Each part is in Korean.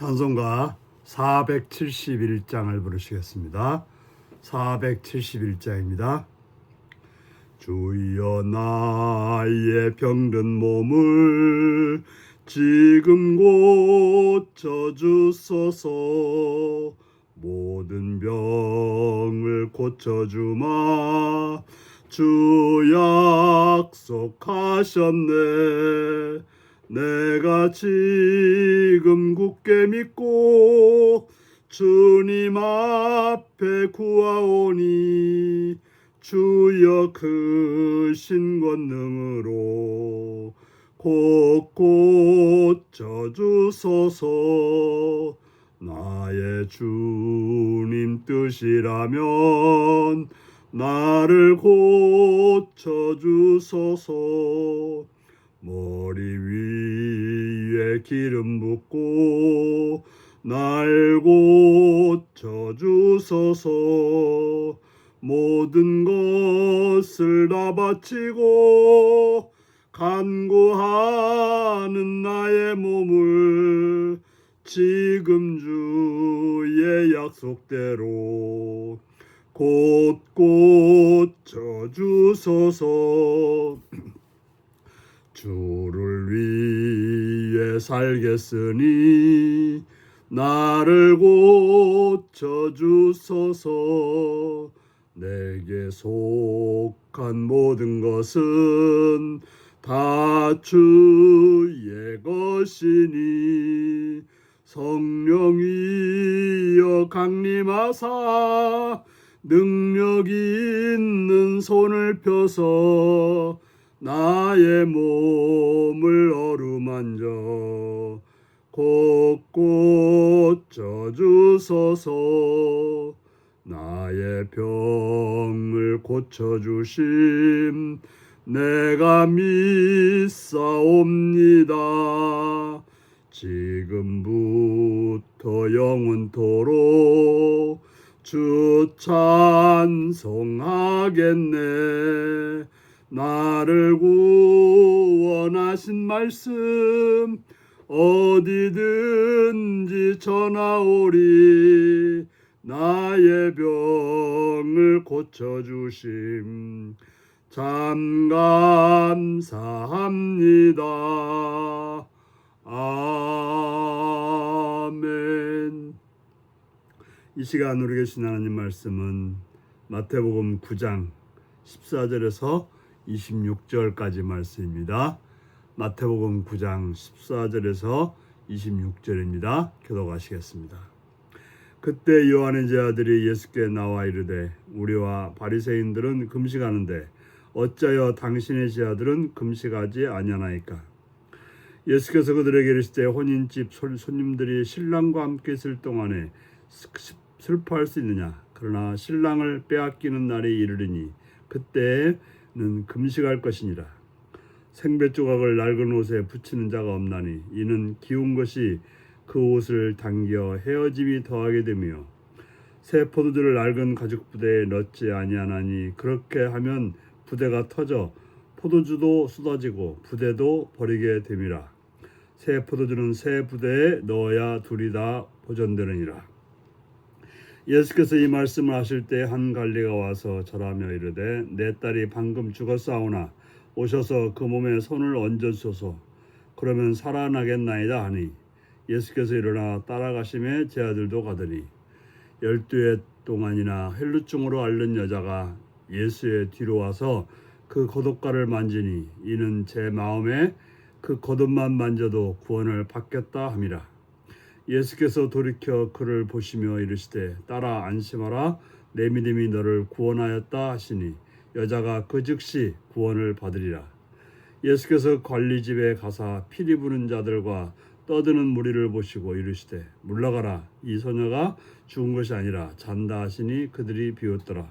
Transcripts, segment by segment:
찬송가 471장을 부르시겠습니다. 471장입니다. 주여 나의 병든 몸을 지금 고쳐주소서. 모든 병을 고쳐주마 주 약속하셨네. 내가 지금 굳게 믿고 주님 앞에 구하오니 주여 크신 권능으로 곳곳 쳐주소서. 나의 주님 뜻이라면 나를 고쳐주소서. 머리 위에 기름 붓고 날 고쳐주소서. 모든 것을 다 바치고 간구하는 나의 몸을 지금 주의 약속대로 곳곳 쳐주소서. 주를 위해 살겠으니 나를 고쳐주소서. 내게 속한 모든 것은 다 주의 것이니 성령이여 강림하사 능력 있는 손을 펴서 나의 몸을 어루만져 곳곳 쳐주소서. 나의 병을 고쳐주심 내가 믿사옵니다. 지금부터 영원토록 주 찬송하겠네. 나를 구원하신 말씀 어디든지 전하오리. 나의 병을 고쳐주심 참 감사합니다. 아멘. 이 시간 우리 계신 하나님 말씀은 마태복음 9장 14절에서 26절까지 말씀입니다. 마태복음 9장 14절에서 26절입니다. 교독하시겠습니다. 그때 요한의 제자들이 예수께 나와 이르되 우리와 바리새인들은 금식하는데 어찌하여 당신의 제자들은 금식하지 아니하나이까? 예수께서 그들에게 이르시되 혼인집 손님들이 신랑과 함께 있을 동안에 슬퍼할 수 있느냐? 그러나 신랑을 빼앗기는 날이 이르리니 그때는 금식할 것이니라. 생배 조각을 낡은 옷에 붙이는 자가 없나니 이는 기운 것이 그 옷을 당겨 헤어짐이 더하게 되며 새 포도주를 낡은 가죽 부대에 넣지 아니하나니 그렇게 하면 부대가 터져 포도주도 쏟아지고 부대도 버리게 됨이라. 새 포도주는 새 부대에 넣어야 둘이 다 보존되느니라. 예수께서 이 말씀을 하실 때 한 관리가 와서 절하며 이르되 내 딸이 방금 죽었사오나 오셔서 그 몸에 손을 얹어주소서. 그러면 살아나겠나이다 하니 예수께서 일어나 따라가심에 제 아들도 가더니 12해 동안이나 헬루증으로 앓는 여자가 예수의 뒤로 와서 그 겉옷가를 만지니 이는 제 마음에 그 겉옷만 만져도 구원을 받겠다 함이라. 예수께서 돌이켜 그를 보시며 이르시되 딸아 안심하라. 내 믿음이 너를 구원하였다 하시니 여자가 그 즉시 구원을 받으리라. 예수께서 관리집에 가사 피리 부는 자들과 떠드는 무리를 보시고 이르시되 물러가라. 이 소녀가 죽은 것이 아니라 잔다 하시니 그들이 비웃더라.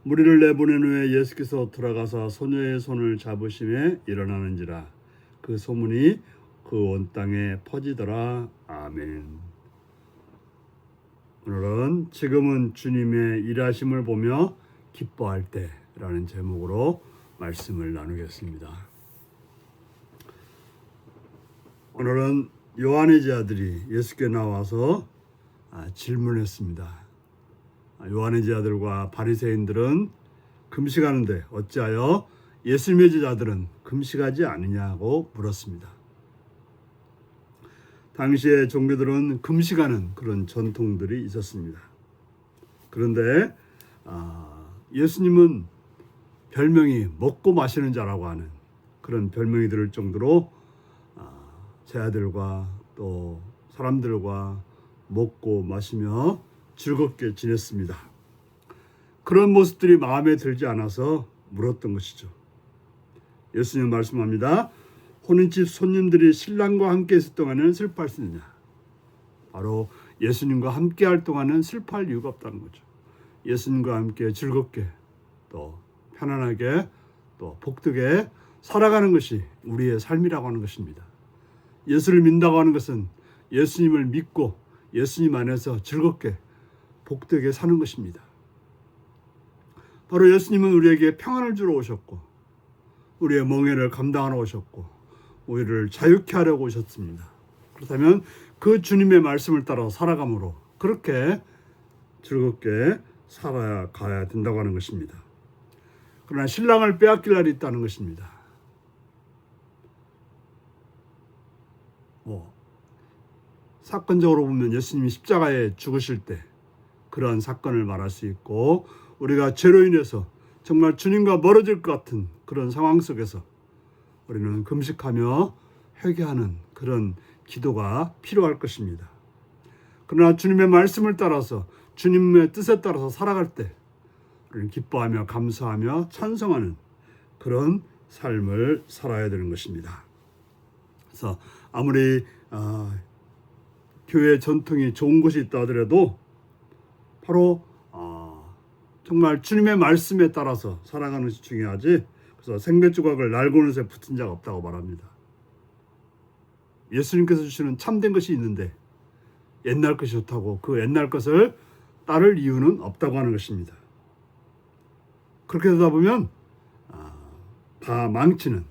무리를 내보낸 후에 예수께서 돌아가사 소녀의 손을 잡으심에 일어나는지라. 그 소문이 그 온 땅에 퍼지더라. 아멘. 오늘은 지금은 주님의 일하심을 보며 기뻐할 때라는 제목으로 말씀을 나누겠습니다. 오늘은 요한의 제자들이 예수께 나와서 질문했습니다. 요한의 제자들과 바리새인들은 금식하는데 어찌하여 예수님의 제자들은 금식하지 않느냐고 물었습니다. 당시에 종교들은 금식하는 그런 전통들이 있었습니다. 그런데 예수님은 별명이 먹고 마시는 자라고 하는 그런 별명이 들을 정도로 제자들과 또 사람들과 먹고 마시며 즐겁게 지냈습니다. 그런 모습들이 마음에 들지 않아서 물었던 것이죠. 예수님 말씀합니다. 혼인집 손님들이 신랑과 함께 있을 동안은 슬퍼할 수 있느냐? 바로 예수님과 함께 할 동안은 슬퍼할 이유가 없다는 거죠. 예수님과 함께 즐겁게 또 편안하게 또 복되게 살아가는 것이 우리의 삶이라고 하는 것입니다. 예수를 믿는다고 하는 것은 예수님을 믿고 예수님 안에서 즐겁게 복되게 사는 것입니다. 바로 예수님은 우리에게 평안을 주러 오셨고 우리의 멍에를 감당하러 오셨고 우리를 자유케 하려고 오셨습니다. 그렇다면 그 주님의 말씀을 따라 살아감으로 그렇게 즐겁게 살아가야 된다고 하는 것입니다. 그러나 신랑을 빼앗길 날이 있다는 것입니다. 사건적으로 보면 예수님이 십자가에 죽으실 때 그러한 사건을 말할 수 있고 우리가 죄로 인해서 정말 주님과 멀어질 것 같은 그런 상황 속에서 우리는 금식하며 회개하는 그런 기도가 필요할 것입니다. 그러나 주님의 말씀을 따라서 주님의 뜻에 따라서 살아갈 때 우리는 기뻐하며 감사하며 찬송하는 그런 삶을 살아야 되는 것입니다. 그래서 아무리 교회 전통이 좋은 곳이 있다 하더라도 바로 정말 주님의 말씀에 따라서 살아가는 것이 중요하지. 그래서 생맥주각을 날고는 새 붙은 자가 없다고 말합니다. 예수님께서 주시는 참된 것이 있는데 옛날 것이 좋다고 그 옛날 것을 따를 이유는 없다고 하는 것입니다. 그렇게 되다 보면 다 망치는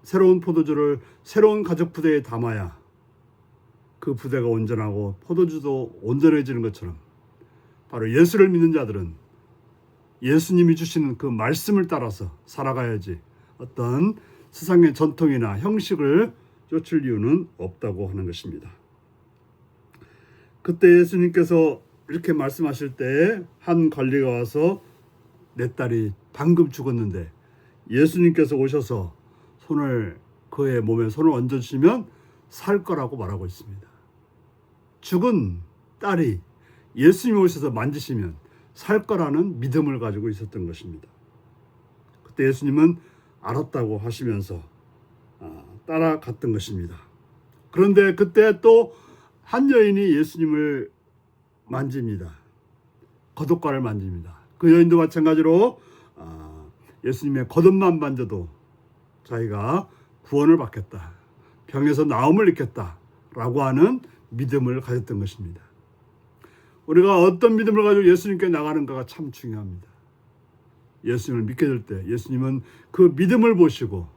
새로운 포도주를 새로운 가죽 부대에 담아야 그 부대가 온전하고 포도주도 온전해지는 것처럼 바로 예수를 믿는 자들은 예수님이 주시는 그 말씀을 따라서 살아가야지 어떤 세상의 전통이나 형식을 쫓을 이유는 없다고 하는 것입니다. 그때 예수님께서 이렇게 말씀하실 때 한 관리가 와서 내 딸이 방금 죽었는데 예수님께서 오셔서 그의 몸에 손을 얹어주시면 살 거라고 말하고 있습니다. 죽은 딸이 예수님이 오셔서 만지시면 살 거라는 믿음을 가지고 있었던 것입니다. 그때 예수님은 알았다고 하시면서 따라갔던 것입니다. 그런데 그때 또 한 여인이 예수님을 만집니다. 겉옷가를 만집니다. 그 여인도 마찬가지로 예수님의 겉옷만 만져도 자기가 구원을 받겠다, 병에서 나음을 입겠다 라고 하는 믿음을 가졌던 것입니다. 우리가 어떤 믿음을 가지고 예수님께 나가는가가 참 중요합니다. 예수님을 믿게 될 때 예수님은 그 믿음을 보시고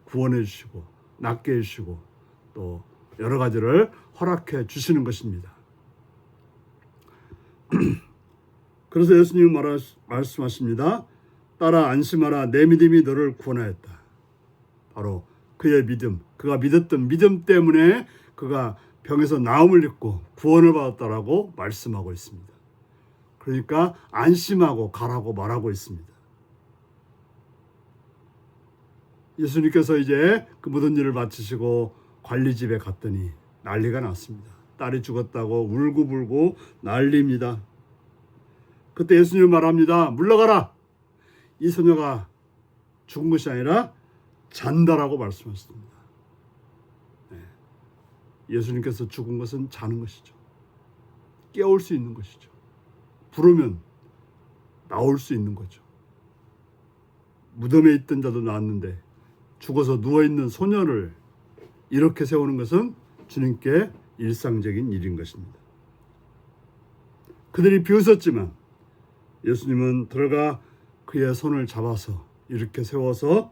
구원해 주시고 낫게 해주시고 또 여러 가지를 허락해 주시는 것입니다. 그래서 예수님은 말씀하십니다. 딸아 안심하라, 내 믿음이 너를 구원하였다. 바로 그의 믿음, 그가 믿었던 믿음 때문에 그가 병에서 나음을 입고 구원을 받았다라고 말씀하고 있습니다. 그러니까 안심하고 가라고 말하고 있습니다. 예수님께서 이제 그 모든 일을 마치시고 관리집에 갔더니 난리가 났습니다. 딸이 죽었다고 울고불고 난리입니다. 그때 예수님이 말합니다. 물러가라. 이 소녀가 죽은 것이 아니라 잔다라고 말씀하셨습니다. 예수님께서 죽은 것은 자는 것이죠. 깨울 수 있는 것이죠. 부르면 나올 수 있는 거죠. 무덤에 있던 자도 나왔는데 죽어서 누워있는 소녀를 이렇게 세우는 것은 주님께 일상적인 일인 것입니다. 그들이 비웃었지만 예수님은 들어가 그의 손을 잡아서 이렇게 세워서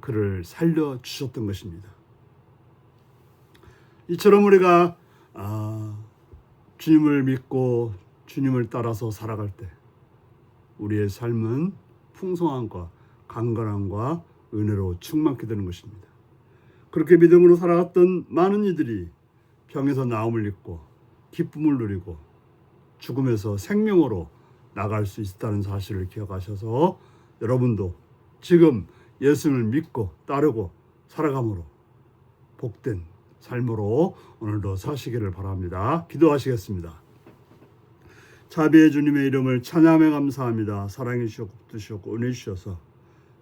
그를 살려주셨던 것입니다. 이처럼 우리가 주님을 믿고 주님을 따라서 살아갈 때 우리의 삶은 풍성함과 강건함과 은혜로 충만케 되는 것입니다. 그렇게 믿음으로 살아갔던 많은 이들이 병에서 나음을 입고 기쁨을 누리고 죽음에서 생명으로 나갈 수 있다는 사실을 기억하셔서 여러분도 지금 예수를 믿고 따르고 살아감으로 복된 삶으로 오늘도 사시기를 바랍니다. 기도하시겠습니다. 자비의 주님의 이름을 찬양해 감사합니다. 사랑해 주셨고 붙드셨고 은혜 주셔서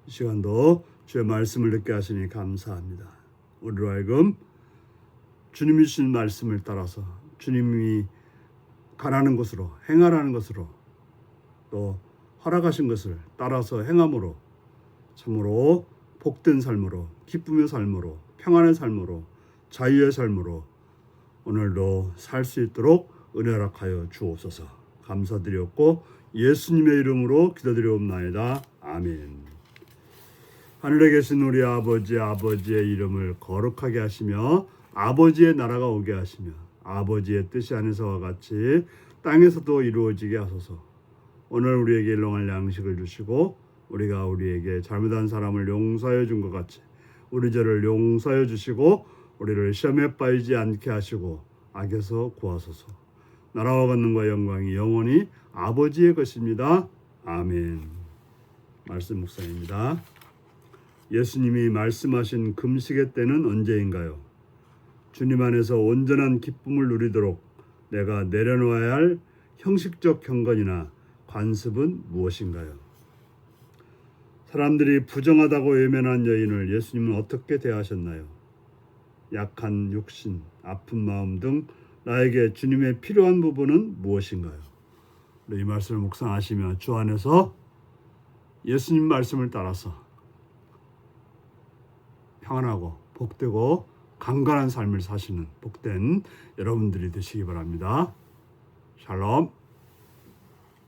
이 시간도 주의 말씀을 듣게 하시니 감사합니다. 우리로 하여금 주님이 주신 말씀을 따라서 주님이 가라는 것으로 행하라는 것으로 또 허락하신 것을 따라서 행함으로 참으로 복된 삶으로 기쁨의 삶으로 평안의 삶으로 자유의 삶으로 오늘도 살 수 있도록 은혜 허락하여 주옵소서. 감사드렸고 예수님의 이름으로 기도드리옵나이다. 아멘. 하늘에 계신 우리 아버지의 이름을 거룩하게 하시며 아버지의 나라가 오게 하시며 아버지의 뜻이 하늘에서와 같이 땅에서도 이루어지게 하소서. 오늘 우리에게 일용할 양식을 주시고 우리가 우리에게 잘못한 사람을 용서하여 준 것 같이 우리 죄를 용서하여 주시고 우리를 시험에 빠지지 않게 하시고 악에서 구하소서. 나라와 권능과 영광이 영원히 아버지의 것입니다. 아멘. 말씀 묵상입니다. 예수님이 말씀하신 금식의 때는 언제인가요? 주님 안에서 온전한 기쁨을 누리도록 내가 내려놓아야 할 형식적 경건이나 관습은 무엇인가요? 사람들이 부정하다고 외면한 여인을 예수님은 어떻게 대하셨나요? 약한 육신, 아픈 마음 등 나에게 주님의 필요한 부분은 무엇인가요? 이 말씀을 묵상하시며 주 안에서 예수님 말씀을 따라서 평안하고 복되고 강건한 삶을 사시는 복된 여러분들이 되시기 바랍니다. 샬롬.